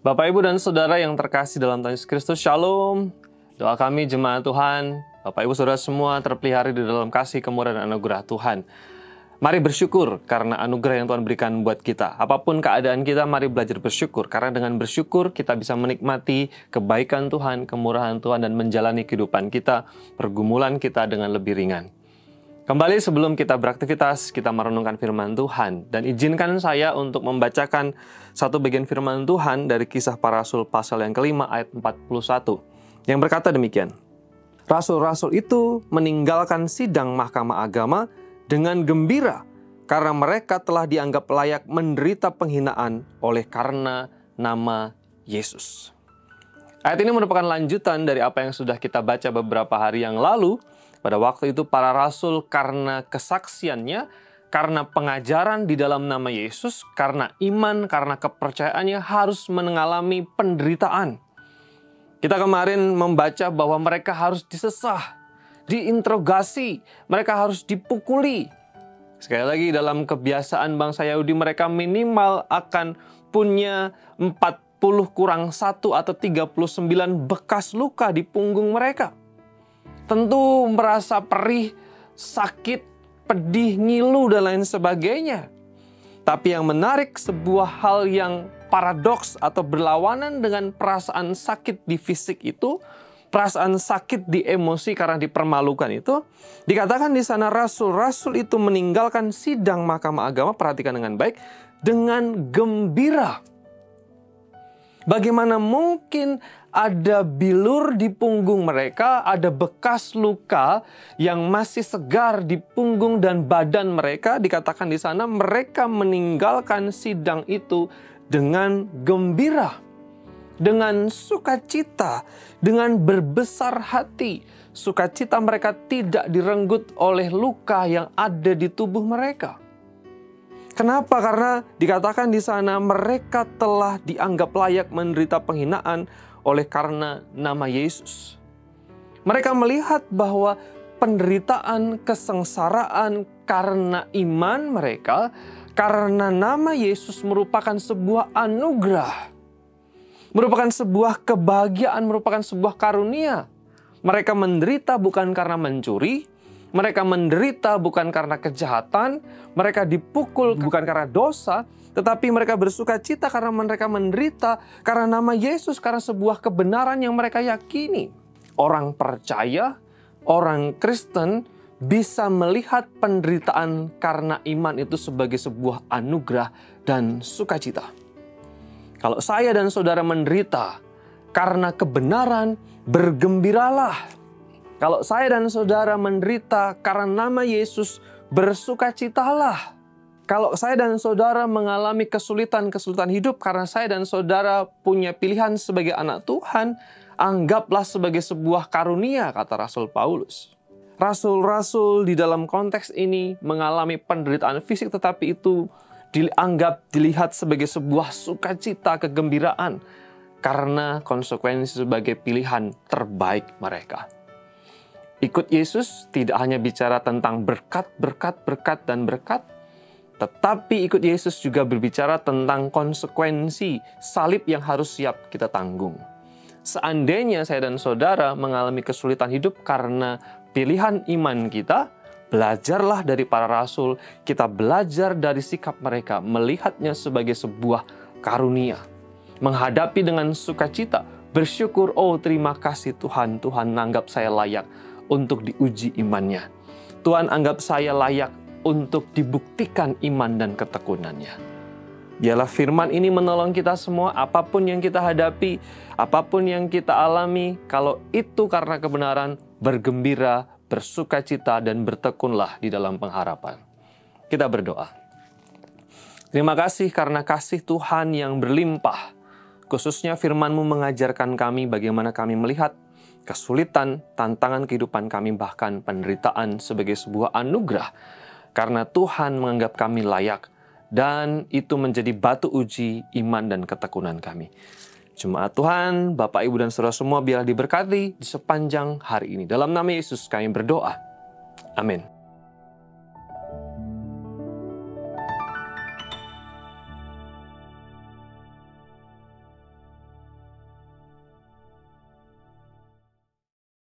Bapak, Ibu, dan Saudara yang terkasih dalam Tuhan Yesus Kristus, Shalom. Doa kami jemaat Tuhan, Bapak, Ibu, Saudara semua terpelihara di dalam kasih, kemurahan, dan anugerah Tuhan. Mari bersyukur karena anugerah yang Tuhan berikan buat kita. Apapun keadaan kita, mari belajar bersyukur. Karena dengan bersyukur, kita bisa menikmati kebaikan Tuhan, kemurahan Tuhan, dan menjalani kehidupan kita, pergumulan kita dengan lebih ringan. Kembali sebelum kita beraktivitas, kita merenungkan firman Tuhan. Dan izinkan saya untuk membacakan satu bagian firman Tuhan dari Kisah Para Rasul pasal yang kelima ayat 41. Yang berkata demikian. Rasul-rasul itu meninggalkan sidang mahkamah agama dengan gembira karena mereka telah dianggap layak menderita penghinaan oleh karena nama Yesus. Ayat ini merupakan lanjutan dari apa yang sudah kita baca beberapa hari yang lalu. Pada waktu itu para rasul karena kesaksiannya, karena pengajaran di dalam nama Yesus, karena iman, karena kepercayaannya harus mengalami penderitaan. Kita kemarin membaca bahwa mereka harus disesah, diinterogasi, mereka harus dipukuli. Sekali lagi dalam kebiasaan bangsa Yahudi, mereka minimal akan punya 40 kurang 1 atau 39 bekas luka di punggung mereka. Tentu merasa perih, sakit, pedih, ngilu, dan lain sebagainya. Tapi yang menarik, sebuah hal yang paradoks atau berlawanan dengan perasaan sakit di fisik itu, perasaan sakit di emosi karena dipermalukan itu, dikatakan di sana rasul-rasul itu meninggalkan sidang mahkamah agama, perhatikan dengan baik, dengan gembira. Bagaimana mungkin ada bilur di punggung mereka, ada bekas luka yang masih segar di punggung dan badan mereka, dikatakan di sana mereka meninggalkan sidang itu dengan gembira, dengan sukacita, dengan berbesar hati. Sukacita mereka tidak direnggut oleh luka yang ada di tubuh mereka. Kenapa? Karena dikatakan di sana mereka telah dianggap layak menderita penghinaan oleh karena nama Yesus. Mereka melihat bahwa penderitaan, kesengsaraan karena iman mereka, karena nama Yesus merupakan sebuah anugerah, merupakan sebuah kebahagiaan, merupakan sebuah karunia. Mereka menderita bukan karena mencuri, mereka menderita bukan karena kejahatan, mereka dipukul bukan karena dosa, tetapi mereka bersuka cita karena mereka menderita karena nama Yesus, karena sebuah kebenaran yang mereka yakini. Orang percaya, orang Kristen bisa melihat penderitaan karena iman itu sebagai sebuah anugerah dan sukacita. Kalau saya dan saudara menderita karena kebenaran, bergembiralah. Kalau saya dan saudara menderita karena nama Yesus, bersukacitalah. Kalau saya dan saudara mengalami kesulitan-kesulitan hidup karena saya dan saudara punya pilihan sebagai anak Tuhan, anggaplah sebagai sebuah karunia, kata Rasul Paulus. Rasul-rasul di dalam konteks ini mengalami penderitaan fisik, tetapi itu dilihat sebagai sebuah sukacita, kegembiraan, karena konsekuensi sebagai pilihan terbaik mereka. Ikut Yesus tidak hanya bicara tentang berkat, dan berkat, tetapi ikut Yesus juga berbicara tentang konsekuensi salib yang harus siap kita tanggung. Seandainya saya dan saudara mengalami kesulitan hidup karena pilihan iman kita, belajarlah dari para rasul, kita belajar dari sikap mereka, melihatnya sebagai sebuah karunia. Menghadapi dengan sukacita, bersyukur, oh terima kasih Tuhan, Tuhan anggap saya layak untuk diuji imannya. Tuhan anggap saya layak untuk dibuktikan iman dan ketekunannya. Biarlah firman ini menolong kita semua, apapun yang kita hadapi, apapun yang kita alami, kalau itu karena kebenaran, bergembira, bersukacita, dan bertekunlah di dalam pengharapan. Kita berdoa. Terima kasih karena kasih Tuhan yang berlimpah. Khususnya firman-Mu mengajarkan kami bagaimana kami melihat kesulitan, tantangan kehidupan kami, bahkan penderitaan sebagai sebuah anugerah. Karena Tuhan menganggap kami layak, dan itu menjadi batu uji iman dan ketekunan kami. Jemaat Tuhan, Bapak, Ibu, dan Saudara semua biarlah diberkati di sepanjang hari ini. Dalam nama Yesus kami berdoa. Amin.